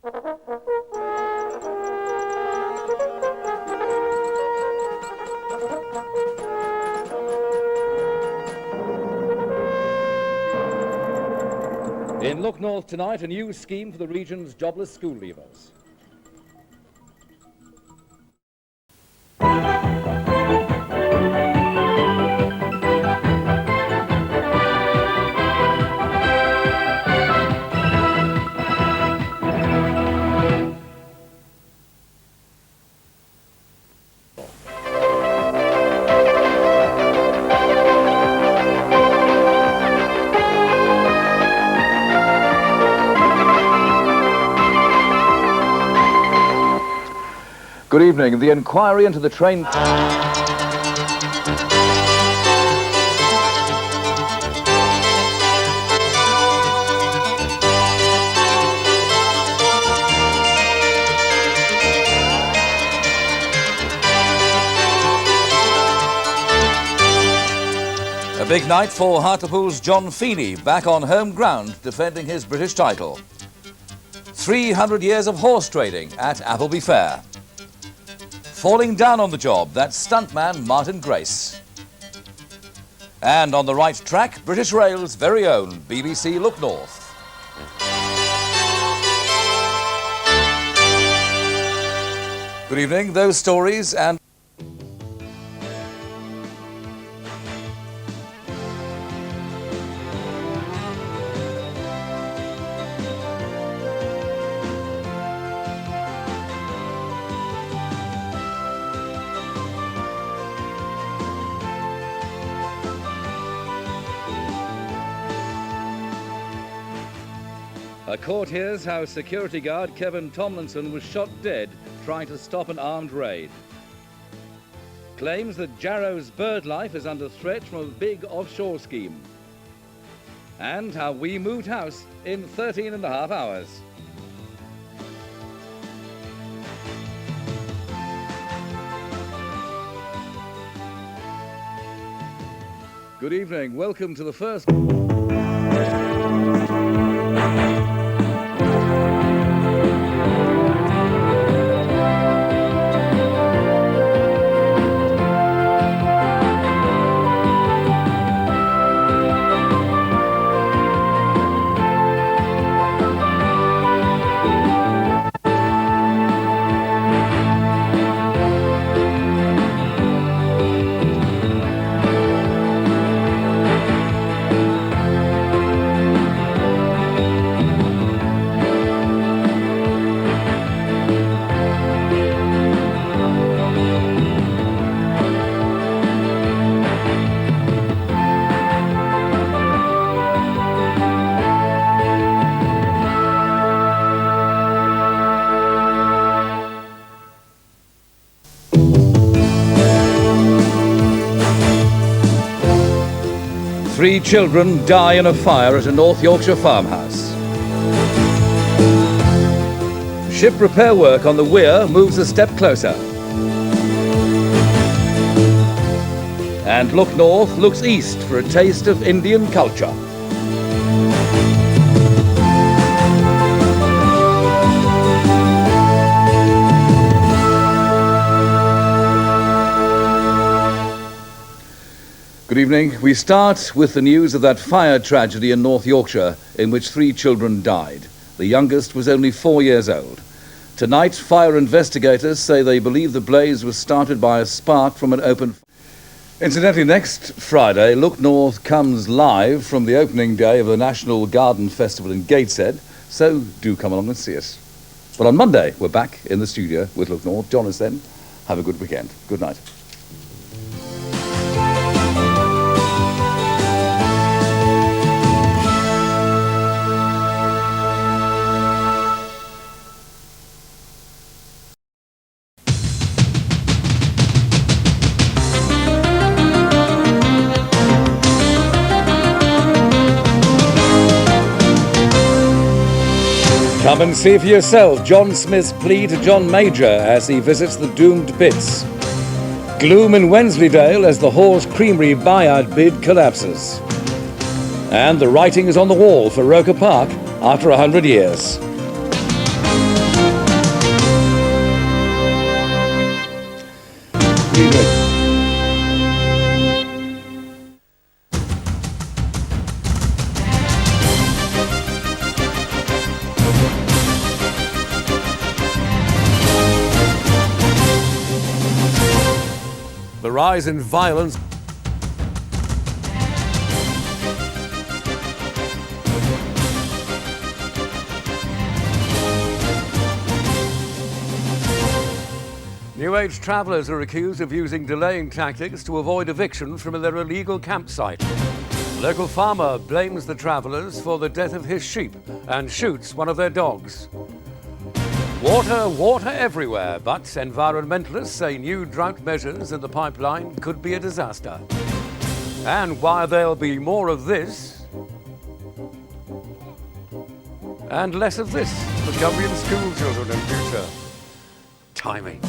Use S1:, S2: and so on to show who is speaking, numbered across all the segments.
S1: In Look North tonight, a new scheme for the region's jobless school leavers. Good evening. The inquiry into the train... A big night for Hartlepool's John Feeney, back on home ground defending his British title. 300 years of horse trading at Appleby Fair. Falling down on the job, that's stuntman Martin Grace. And on the right track, British Rail's very own BBC Look North. Good evening. Those stories and... A court hears how security guard Kevin Tomlinson was shot dead trying to stop an armed raid. Claims that Jarrow's bird life is under threat from a big offshore scheme. And how we moved house in 13 and a half hours. Good evening. Welcome to the first... Three children die in a fire at a North Yorkshire farmhouse. Ship repair work on the weir moves a step closer. And Look North looks east for a taste of Indian culture. Good evening. We start with the news of that fire tragedy in North Yorkshire in which 3 children died. The youngest was only 4 years old. Tonight, fire investigators say they believe the blaze was started by a spark from an open... Incidentally, next Friday, Look North comes live from the opening day of the National Garden Festival in Gateshead, so do come along and see us. But on Monday, we're back in the studio with Look North. Join us then. Have a good weekend. Good night. Come and see for yourself John Smith's plea to John Major as he visits the doomed pits. Gloom in Wensleydale as the Hawes Creamery buyout bid collapses. And the writing is on the wall for Roker Park after 100 years. Good evening.
S2: The rise in violence. New Age travellers are accused of using delaying tactics to avoid eviction from their illegal campsite. A local farmer blames the travellers for the death of his sheep and shoots one of their dogs. Water everywhere, but environmentalists say new drought measures in the pipeline could be a disaster. And while there'll be more of this and less of this for Cumbrian school children in future. Timing.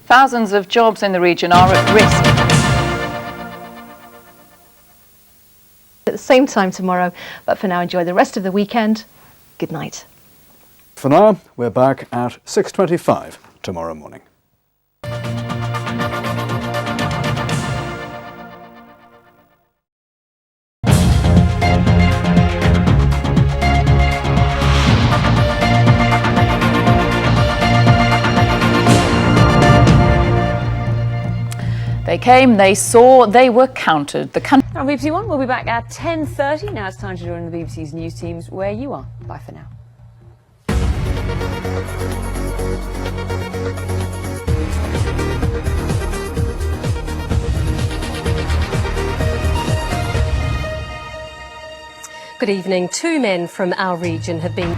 S3: Thousands of jobs in the region are at risk.
S4: At the same time tomorrow, but for now enjoy the rest of the weekend. Good night.
S5: For now, we're back at 6:25 tomorrow morning.
S3: They came, they saw, they were counted. The country.
S6: On BBC One, we'll be back at 10:30. Now it's time to join the BBC's news teams where you are. Bye for now. Good evening. Two men from our region have been...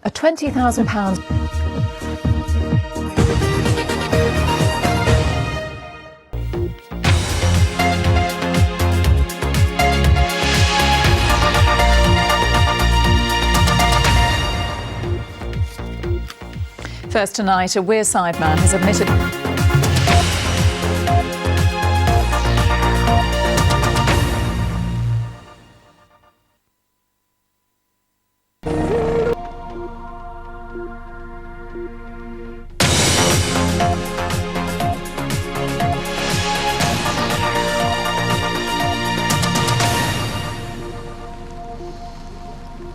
S3: A £20,000. First tonight, a Wearside man has admitted.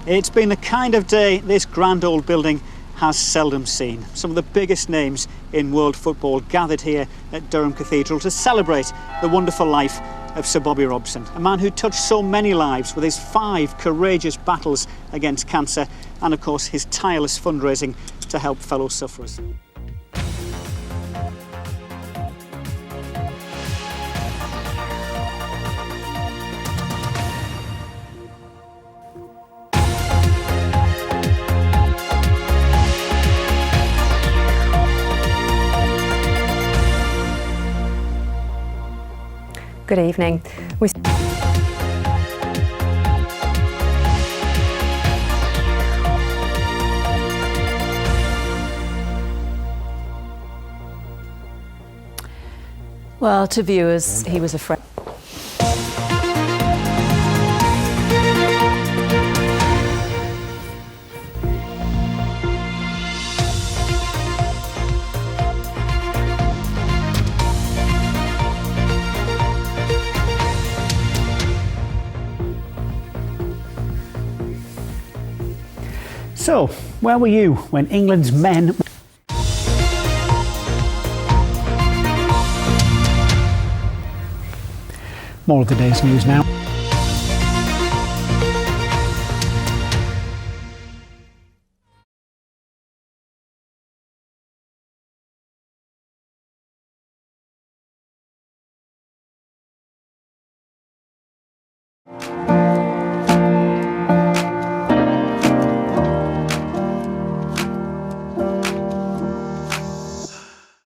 S7: It's been the kind of day this grand old building has seldom seen. Some of the biggest names in world football gathered here at Durham Cathedral to celebrate the wonderful life of Sir Bobby Robson, a man who touched so many lives with his 5 courageous battles against cancer and, of course, his tireless fundraising to help fellow sufferers.
S6: Good evening.
S3: Well, to viewers, he was a friend.
S8: So, where were you when England's men... More of the day's news now.